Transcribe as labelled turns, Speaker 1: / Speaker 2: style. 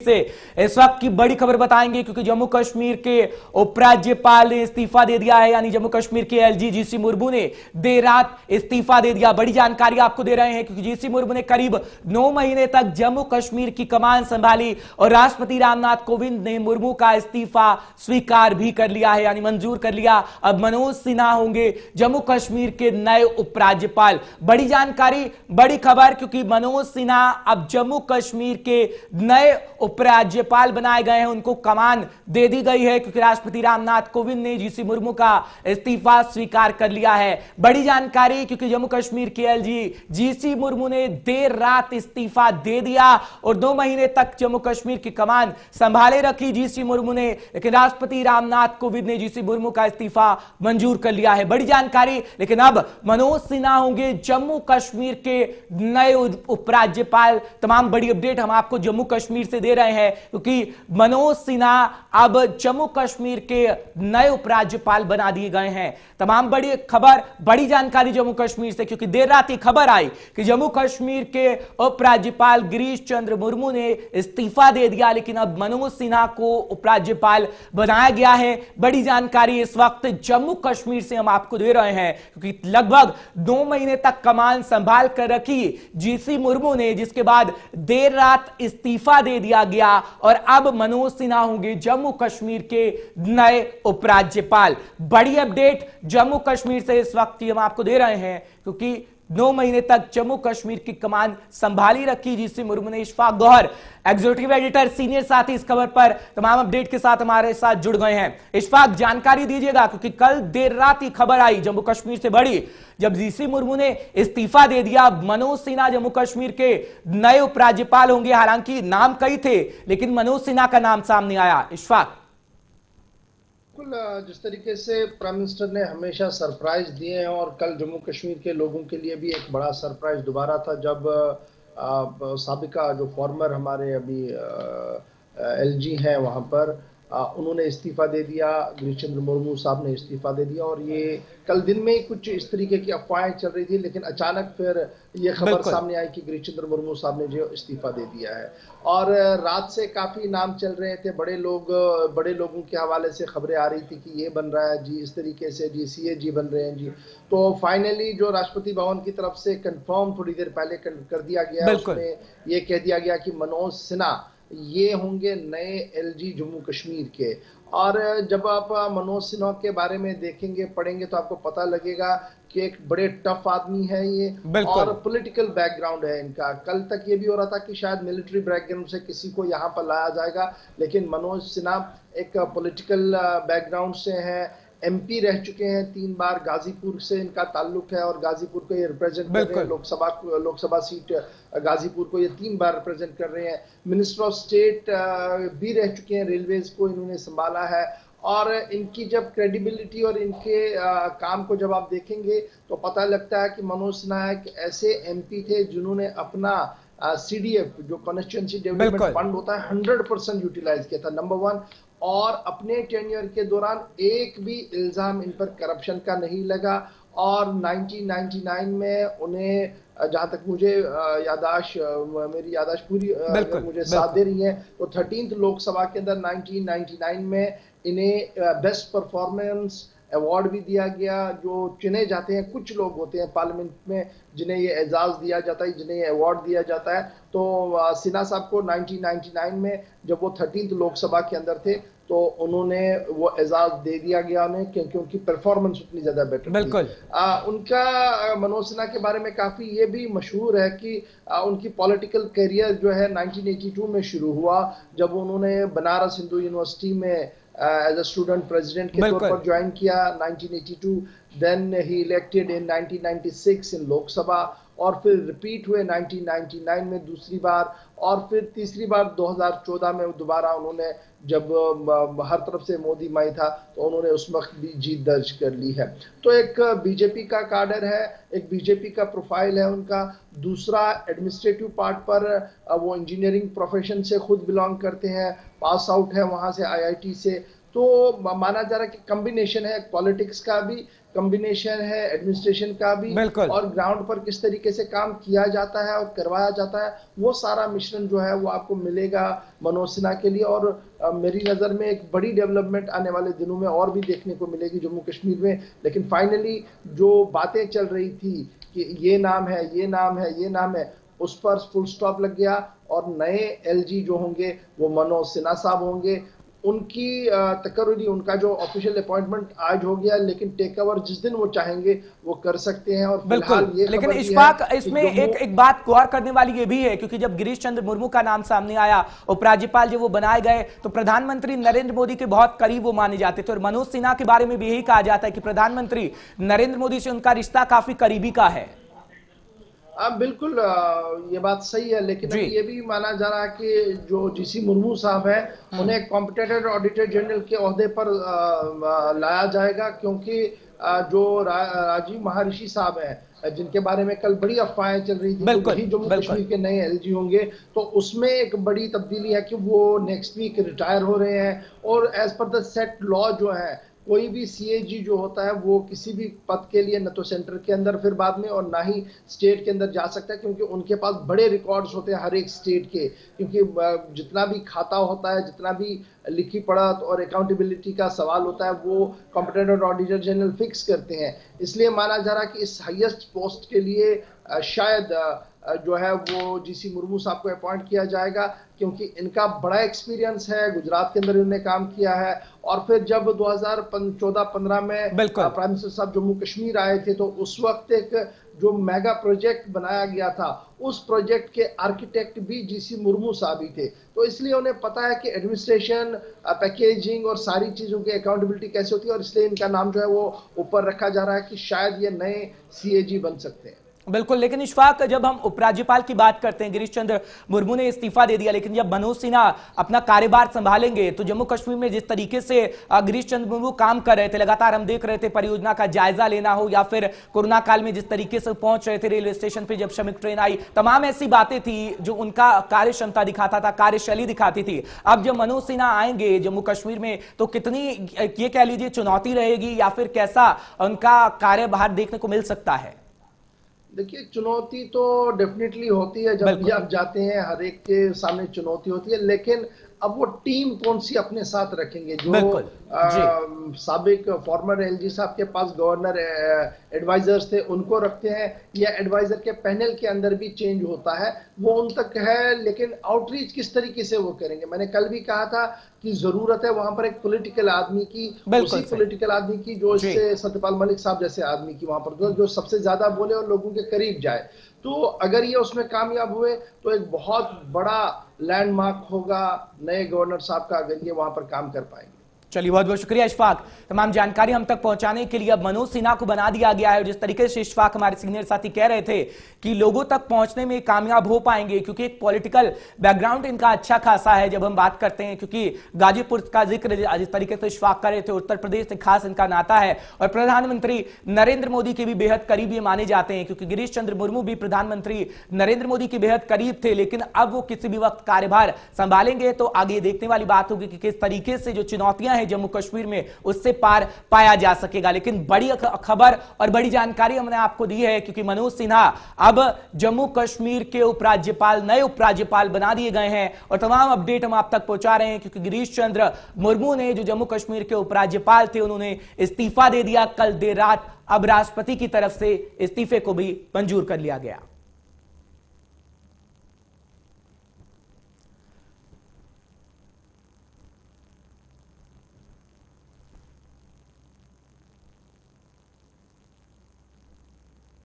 Speaker 1: से इस वक्त की बड़ी खबर बताएंगे, क्योंकि जम्मू कश्मीर के उपराज्यपाल ने इस्तीफा दे दिया है। यानी जम्मू कश्मीर के एलजी जीसी मुर्मू ने देर रात इस्तीफा दे दिया। बड़ी जानकारी आपको दे रहे हैं, क्योंकि जीसी मुर्मू ने करीब 9 महीने तक जम्मू कश्मीर की कमान संभाली और राष्ट्रपति रामनाथ कोविंद ने मुर्मू का इस्तीफा स्वीकार भी कर लिया है, यानी मंजूर कर लिया। अब मनोज सिन्हा होंगे जम्मू कश्मीर के नए उपराज्यपाल। बड़ी जानकारी, बड़ी खबर, क्योंकि मनोज सिन्हा अब जम्मू कश्मीर के नए उपराज्यपाल बनाए गए हैं। उनको कमान दे दी गई है, क्योंकि राष्ट्रपति रामनाथ कोविंद ने जीसी मुर्मू का इस्तीफा स्वीकार कर लिया है। बड़ी जानकारी, क्योंकि जम्मू कश्मीर के एलजी जीसी मुर्मू ने देर रात इस्तीफा दे दिया और 2 महीने तक जम्मू कश्मीर की कमान संभाले रखी जीसी मुर्मू ने, लेकिन राष्ट्रपति रामनाथ कोविंद ने जीसी मुर्मू का इस्तीफा मंजूर कर लिया है। बड़ी जानकारी, लेकिन अब मनोज सिन्हा होंगे जम्मू कश्मीर के नए उपराज्यपाल। तमाम बड़ी अपडेट हम आपको जम्मू कश्मीर से दे रहे हैं, क्योंकि मनोज सिन्हा अब जम्मू कश्मीर के नए उपराज्यपाल बना दिए गए हैं। तमाम बड़ी खबर, बड़ी जानकारी जम्मू कश्मीर से, क्योंकि देर रात ये खबर आई कि जम्मू कश्मीर के उपराज्यपाल गिरीश चंद्र मुर्मू ने इस्तीफा दे दिया, लेकिन अब मनोज सिन्हा को उपराज्यपाल बनाया गया है। बड़ी जानकारी इस वक्त जम्मू कश्मीर से हम आपको दे रहे हैं, क्योंकि लगभग 2 महीने तक कमान संभाल कर रखी जीसी मुर्मू ने, जिसके बाद देर रात इस्तीफा दे दिया गया और अब मनोज सिन्हा होंगे जम्मू कश्मीर के नए उपराज्यपाल। बड़ी अपडेट जम्मू कश्मीर से इस वक्त हम आपको दे रहे हैं, क्योंकि 9 महीने तक जम्मू कश्मीर की कमान संभाली रखी जीसी मुर्मू ने। Ishfaq Gauhar executive editor senior साथी इस खबर पर तमाम अपडेट के साथ हमारे साथ जुड़ गए हैं। इशफाक, जानकारी दीजिएगा, क्योंकि कल देर रात ही खबर आई जम्मू कश्मीर से बड़ी, जब जीसी मुर्मू ने इस्तीफा दे दिया। मनोज सिन्हा जम्मू कश्मीर के नए उपराज्यपाल होंगे। हालांकि नाम कई थे, लेकिन मनोज सिन्हा का नाम सामने आया। इशफाक,
Speaker 2: जिस तरीके से प्राइम मिनिस्टर ने हमेशा सरप्राइज दिए हैं, और कल जम्मू कश्मीर के लोगों के लिए भी एक बड़ा सरप्राइज दोबारा था, जब साबिका जो फॉर्मर हमारे अभी एलजी हैं वहाँ पर उन्होंने इस्तीफा दे दिया। गिरीश चंद्र मुर्मू साहब ने इस्तीफा दे दिया, और ये कल दिन में ही कुछ इस तरीके की अफवाहें चल रही थी, लेकिन अचानक फिर ये खबर सामने आई कि गिरीश चंद्र मुर्मू साहब ने जो इस्तीफा दे दिया है। और रात से काफी नाम चल रहे थे, बड़े लोगों के हवाले से खबरें आ रही थी कि ये बन रहा है जी, इस तरीके से जी, सीएजी बन रहे हैं जी। तो फाइनली जो राष्ट्रपति भवन की तरफ से कंफर्म थोड़ी देर पहले कर दिया गया, उसमें ये कह दिया गया कि मनोज सिन्हा ये होंगे नए एलजी जम्मू कश्मीर के। और जब आप मनोज सिन्हा के बारे में देखेंगे, पढ़ेंगे, तो आपको पता लगेगा कि एक बड़े टफ आदमी है ये, और पॉलिटिकल बैकग्राउंड है इनका। कल तक ये भी हो रहा था कि शायद मिलिट्री बैकग्राउंड से किसी को यहाँ पर लाया जाएगा, लेकिन मनोज सिन्हा एक पॉलिटिकल बैकग्राउंड से है। एमपी रह चुके हैं 3 बार, गाजीपुर से इनका ताल्लुक है, और गाजीपुर को ये रिप्रेजेंट कर रहे हैं, लोकसभा सीट गाजीपुर को ये 3 बार रिप्रेजेंट कर रहे हैं। मिनिस्टर ऑफ स्टेट भी रह चुके हैं, रेलवेज को इन्होंने संभाला है। और इनकी जब क्रेडिबिलिटी और इनके काम को जब आप देखेंगे तो पता लगता है कि मनोज सिन्हा एक ऐसे एमपी थे जिन्होंने अपना सीडीएफ जो कॉन्स्टिट्यूएंसी डेवलपमेंट फंड होता है 100% यूटिलाइज किया था, नंबर 1। और अपने टेन्योर के दौरान एक भी इल्जाम इन पर करप्शन का नहीं लगा। और 1999 में उन्हें, जहां तक मुझे मेरी यादाश्त पूरी मुझे साथ दे रही है, तो 13th लोकसभा के अंदर 1999 में इन्हें बेस्ट परफॉर्मेंस अवार्ड भी दिया गया। जो चुने जाते हैं, कुछ लोग होते हैं पार्लियामेंट में जिन्हें ये एजाज दिया जाता है, जिन्हें ये अवार्ड दिया जाता है। तो सिन्हा साहब को 1999 में जब वो 13th लोकसभा के अंदर थे, तो उन्होंने वो एजाज दे दिया गया उन्हें, क्योंकि उनकी परफॉर्मेंस उतनी ज्यादा बेटर थी। उनका मनोज सिन्हा के बारे में काफी ये भी मशहूर है कि उनकी पॉलिटिकल करियर जो है 1982 में शुरू हुआ, जब उन्होंने बनारस हिंदू यूनिवर्सिटी में एज अ स्टूडेंट प्रेसिडेंट के तौर पर ज्वाइन किया 1982। देन ही इलेक्टेड इन 1996 इन लोकसभा, और फिर रिपीट हुए 1999 में दूसरी बार, और फिर तीसरी बार 2014 में दोबारा उन्होंने, जब हर तरफ से मोदी माई था, तो उन्होंने उस वक्त भी जीत दर्ज कर ली है। तो एक बीजेपी का काडर है, एक बीजेपी का प्रोफाइल है उनका। दूसरा, एडमिनिस्ट्रेटिव पार्ट पर वो इंजीनियरिंग प्रोफेशन से खुद बिलोंग करते हैं, पास आउट है वहाँ से आईआईटी से। तो माना जा रहा है कि कॉम्बिनेशन है पॉलिटिक्स का भी, कॉम्बिनेशन है एडमिनिस्ट्रेशन का भी
Speaker 1: बिल्कुल।
Speaker 2: और ग्राउंड पर किस तरीके से काम किया जाता है और करवाया जाता है, वो सारा मिश्रण जो है वो आपको मिलेगा मनोज सिन्हा के लिए। और मेरी नज़र में एक बड़ी डेवलपमेंट आने वाले दिनों में और भी देखने को मिलेगी जम्मू कश्मीर में। लेकिन फाइनली जो बातें चल रही थी कि ये नाम है, ये नाम है, ये नाम है, उस पर फुल स्टॉप लग गया और नए एलजी जो होंगे वो मनोज सिन्हा साहब होंगे। उनकी तकर्री, उनका जो ऑफिशियल अपॉइंटमेंट आज हो गया, लेकिन टेक ओवर जिस दिन वो चाहेंगे वो कर सकते हैं। और
Speaker 1: बिल्कुल,
Speaker 2: फिलहाल ये
Speaker 1: लेकिन
Speaker 2: खबर भी
Speaker 1: इशफाक
Speaker 2: है कि
Speaker 1: इसमें एक बात गौर करने वाली ये भी है, क्योंकि जब गिरीश चंद्र मुर्मू का नाम सामने आया, उपराज्यपाल जब वो बनाए गए, तो प्रधानमंत्री नरेंद्र मोदी के बहुत करीब वो माने जाते थे। और मनोज सिन्हा के बारे में भी यही कहा जाता है कि प्रधानमंत्री नरेंद्र मोदी से उनका रिश्ता काफी करीबी का है।
Speaker 2: बिल्कुल, ये बात सही है, लेकिन अभी ये भी माना जा रहा है कि जो जीसी मुर्मू साहब हैं उन्हें कॉम्पिटेंट ऑडिटर जनरल के ओहदे पर लाया जाएगा, क्योंकि जो राजीव महर्षि साहब हैं जिनके बारे में कल बड़ी अफवाहें चल रही थी कि वही जम्मू कश्मीर के नए एलजी होंगे, तो उसमें एक बड़ी तब्दीली है कि वो नेक्स्ट वीक रिटायर हो रहे हैं। और as per the set law जो है, कोई भी सीएजी जो होता है वो किसी भी पद के लिए न तो सेंटर के अंदर फिर बाद में और ना ही स्टेट के अंदर जा सकता है, क्योंकि उनके पास बड़े रिकॉर्ड्स होते हैं हर एक स्टेट के। क्योंकि जितना भी खाता होता है, जितना भी लिखी पढ़त और अकाउंटेबिलिटी का सवाल होता है, वो कॉम्पिटेंट ऑडिटर जनरल फिक्स करते हैं। इसलिए माना जा रहा है कि इस हाईएस्ट पोस्ट के लिए शायद जो है वो जीसी मुर्मू साहब को अपॉइंट किया जाएगा, क्योंकि इनका बड़ा एक्सपीरियंस है, गुजरात के अंदर इन्होंने काम किया है। और फिर जब 2014-15 में प्राइम मिनिस्टर साहब जम्मू कश्मीर आए थे, तो उस वक्त एक जो मेगा प्रोजेक्ट बनाया गया था, उस प्रोजेक्ट के आर्किटेक्ट भी जीसी मुर्मू साहब ही थे। तो इसलिए उन्हें पता है कि एडमिनिस्ट्रेशन, पैकेजिंग और सारी चीज़ों की अकाउंटेबिलिटी कैसे होती है, और इसलिए इनका नाम जो है वो ऊपर रखा जा रहा है कि शायद ये नए सीएजी बन सकते हैं।
Speaker 1: बिल्कुल, लेकिन इशफाक जब हम उपराज्यपाल की बात करते हैं, गिरीश चंद्र मुर्मू ने इस्तीफा दे दिया, लेकिन जब मनोज सिन्हा अपना कार्यभार संभालेंगे तो जम्मू कश्मीर में जिस तरीके से गिरीश चंद्र मुर्मू काम कर रहे थे, लगातार हम देख रहे थे, परियोजना का जायजा लेना हो या फिर कोरोना काल में जिस तरीके से पहुंच रहे थे रेलवे स्टेशन पर जब श्रमिक ट्रेन आई, तमाम ऐसी बातें थी जो उनका कार्य क्षमता दिखाता था, कार्यशैली दिखाती थी। अब जब मनोज सिन्हा आएंगे जम्मू कश्मीर में तो कितनी, ये कह लीजिए, चुनौती रहेगी या फिर कैसा उनका कार्यभार देखने को मिल सकता है?
Speaker 2: देखिए, चुनौती तो डेफिनेटली होती है, जब भी आप जाते हैं हर एक के सामने चुनौती होती है। लेकिन अब वो टीम कौन सी अपने साथ रखेंगे? जो साबिक फॉर्मर एलजी साहब के पास गवर्नर एडवाइजर्स थे उनको रखते हैं, या एडवाइजर के पैनल के अंदर भी चेंज होता है, वो उन तक है। लेकिन आउटरीच किस तरीके से वो करेंगे? मैंने कल भी कहा था कि जरूरत है वहां पर एक पॉलिटिकल आदमी की, उसी पॉलिटिकल आदमी की जो इससे सत्यपाल मलिक साहब जैसे आदमी की वहां पर जो सबसे ज्यादा बोले और लोगों के करीब जाए। तो अगर ये उसमें कामयाब हुए तो एक बहुत बड़ा लैंडमार्क होगा नए गवर्नर साहब का, अगर ये वहां पर काम कर पाएंगे।
Speaker 1: चलिए, बहुत बहुत शुक्रिया इशफाक, तमाम जानकारी हम तक पहुंचाने के लिए। अब मनोज सिन्हा को बना दिया गया है, जिस तरीके से इशफाक हमारे सीनियर साथी कह रहे थे कि लोगों तक पहुंचने में कामयाब हो पाएंगे, क्योंकि एक पॉलिटिकल बैकग्राउंड इनका अच्छा खासा है। जब हम बात करते हैं, क्योंकि गाजीपुर का जिक्र जिस तरीके से इशफाक कर रहे थे, उत्तर प्रदेश से खास इनका नाता है और प्रधानमंत्री नरेंद्र मोदी के भी बेहद करीब ये माने जाते हैं, क्योंकि गिरीश चंद्र मुर्मू भी प्रधानमंत्री नरेंद्र मोदी के बेहद करीब थे। लेकिन अब वो किसी भी वक्त कार्यभार संभालेंगे तो आगे देखने वाली बात होगी कि किस तरीके से जो चुनौतियां हैं जम्मू कश्मीर में उससे पार पाया जा सकेगा। लेकिन बड़ी खबर और बड़ी जानकारी हमने आपको दी है, क्योंकि मनोज सिन्हा अब जम्मू कश्मीर के उपराज्यपाल, नए उपराज्यपाल बना दिए गए हैं और तमाम अपडेट हम आप तक पहुंचा रहे हैं, क्योंकि गिरीश चंद्र मुर्मू ने जो जम्मू कश्मीर के उपराज्यपाल थे उन्होंने इस्तीफा दे दिया कल देर रात। अब राष्ट्रपति की तरफ से इस्तीफे को भी मंजूर कर लिया गया।